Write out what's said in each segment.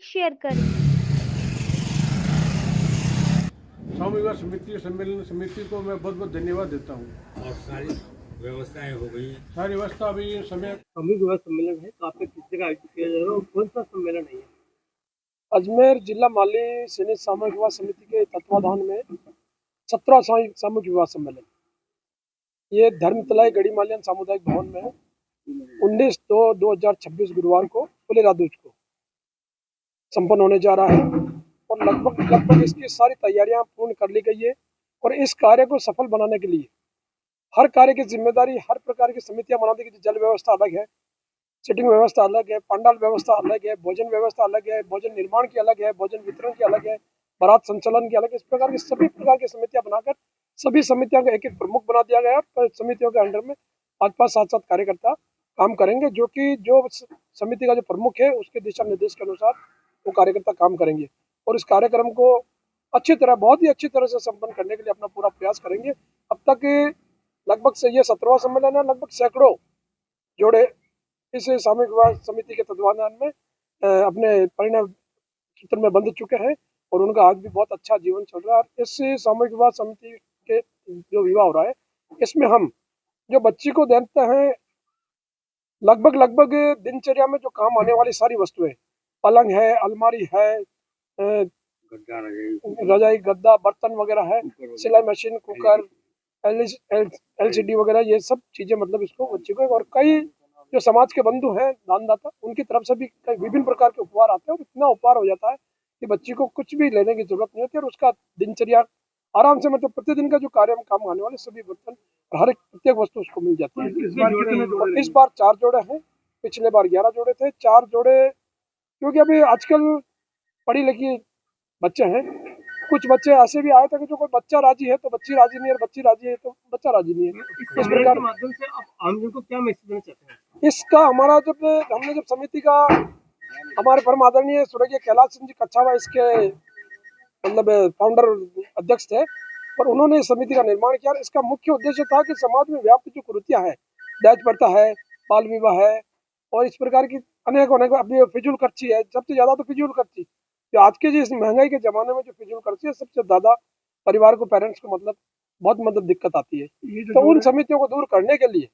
Share करें। सामूहिक विवाह समिति सम्मेलन समिति को मैं बहुत बहुत धन्यवाद देता हूँ। और सारी व्यवस्थाएं हो गई हैं। सारी व्यवस्था अभी समय सामूहिक विवाह सम्मेलन है, कहाँ पे किस जगह आयोजित किया जा रहा है और कौन सा सम्मेलन है ये? अजमेर जिला माली सैनिक सामूहिक विवाह समिति के तत्वाधान में 17वां सामूहिक विवाह सम्मेलन ये धर्मतलाई गढ़ी मालियन सामुदायिक भवन में 19/2/2026 गुरुवार को खुले रादूज को संपन्न होने जा रहा है और लगभग इसकी सारी तैयारियां पूर्ण कर ली गई है। और इस कार्य को सफल बनाने के लिए हर कार्य की जिम्मेदारी हर प्रकार की समितियां बनाने की, जल व्यवस्था अलग है, सिटिंग व्यवस्था अलग है, पंडाल व्यवस्था अलग है, भोजन व्यवस्था अलग है, भोजन निर्माण की अलग है, भोजन वितरण की अलग है, बारात संचालन की अलग है। इस प्रकार की सभी प्रकार की समितियां बनाकर सभी समितियों का एक एक प्रमुख बना दिया गया है। समितियों के अंडर में 5-5 7-7 कार्यकर्ता काम करेंगे, जो समिति का जो प्रमुख है उसके दिशा निर्देश के अनुसार वो कार्यकर्ता काम करेंगे और इस कार्यक्रम को बहुत ही अच्छी तरह से संपन्न करने के लिए अपना पूरा प्रयास करेंगे। अब तक लगभग से ये 17वां सम्मेलन है, लगभग सैकड़ों जोड़े इस सामूहिक विवाह समिति के तत्वाधान में अपने परिणय सूत्र में बंध चुके हैं और उनका आज भी बहुत अच्छा जीवन चल रहा है। इस सामूहिक विवाह समिति के जो विवाह हो रहा है इसमें हम जो बच्ची को देते हैं लगभग दिनचर्या में जो काम आने वाली सारी वस्तुएं, पलंग है, अलमारी है, रजाई गद्दा, बर्तन वगैरह है, सिलाई मशीन, कुकर, LCD वगैरह, ये सब चीजें मतलब इसको बच्चे को, और कई जो समाज के बंधु हैं दानदाता उनकी तरफ से भी कई विभिन्न प्रकार के उपहार आते हैं और इतना उपहार हो जाता है कि बच्ची को कुछ भी लेने की जरूरत नहीं होती और उसका दिनचर्या आराम से मतलब प्रतिदिन का जो कार्य में काम आने वाले सभी बर्तन हर एक प्रत्येक वस्तु उसको मिल जाती है। इस बार 4 जोड़े हैं, पिछले बार 11 जोड़े थे। 4 जोड़े क्योंकि अभी आजकल पढ़ी लिखी बच्चे हैं, कुछ बच्चे ऐसे भी आए थे कि जो कोई बच्चा राजी है तो बच्ची राजी नहीं है, और बच्ची राजी है तो बच्चा राजी नहीं है। इस प्रकार के माध्यम से आप आमजन को क्या मैसेज देना चाहते हैं? इसका हमारा हमने जब समिति का हमारे परम आदरणीय स्वर्गीय कैलाश सिंह जी कच्छावा इसके मतलब फाउंडर अध्यक्ष थे और उन्होंने इस समिति का निर्माण किया। इसका मुख्य उद्देश्य था कि समाज में व्याप्त जो कुरीतियां हैं, दहेज प्रथा है, बाल विवाह है और इस प्रकार की अनेक अभी फिजूल खर्ची है, सबसे ज्यादा तो फिजूल खर्ची जो आज के जिस महंगाई के जमाने में जो फिजूल खर्ची है सबसे ज्यादा परिवार को, पेरेंट्स को बहुत दिक्कत आती है। तो उन समितियों को दूर करने के लिए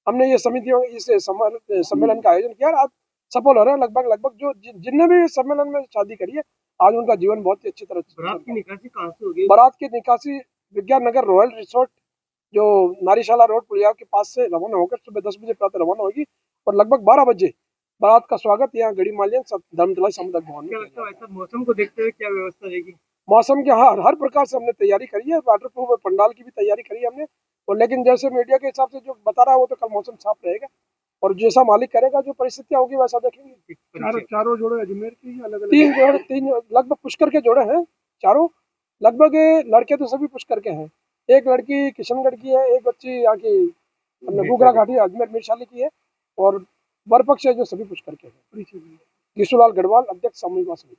हमने ये समितियों इस सम्मेलन का आयोजन किया। आज सफल हो रहे हैं। लगभग जो जिनने भी सम्मेलन में शादी करी है आज उनका जीवन बहुत ही अच्छी तरह से। बारात की निकासी कहाँ से होगी? बारात की निकासी विज्ञान नगर रॉयल रिसोर्ट जो नारीशाला रोड पुलिया के पास से रवाना होकर सुबह 10 बजे प्रातः रवाना होगी और लगभग 12 बजे बारात का स्वागत यहाँ गढ़ी मालियन धर्मतलाई सामुदायिक भवन में। क्या लगता है मौसम को देखते हुए क्या व्यवस्था रहेगी? मौसम के हर प्रकार से हमने तैयारी करी है, वाटर प्रूफ और पंडाल की भी तैयारी करी है हमने। और लेकिन जैसे मीडिया के हिसाब से जो बता रहा है वो तो कल मौसम साफ रहेगा और जैसा मालिक करेगा जो परिस्थितियां होगी वैसा देखेंगे। चारों जोड़े अजमेर की अलग तीन लगभग पुष्कर के जोड़े हैं चारों। लगभग लड़के तो सभी पुष्कर के हैं, एक लड़की किशनगढ़ की है, एक बच्ची यहाँ की गुगरा घाटी अजमेर मिर्शाली की है और वर पक्ष है जो सभी पुष्कर के हैं। गिशुलाल गढ़वाल, अध्यक्ष सामूहिक विवाह समिति।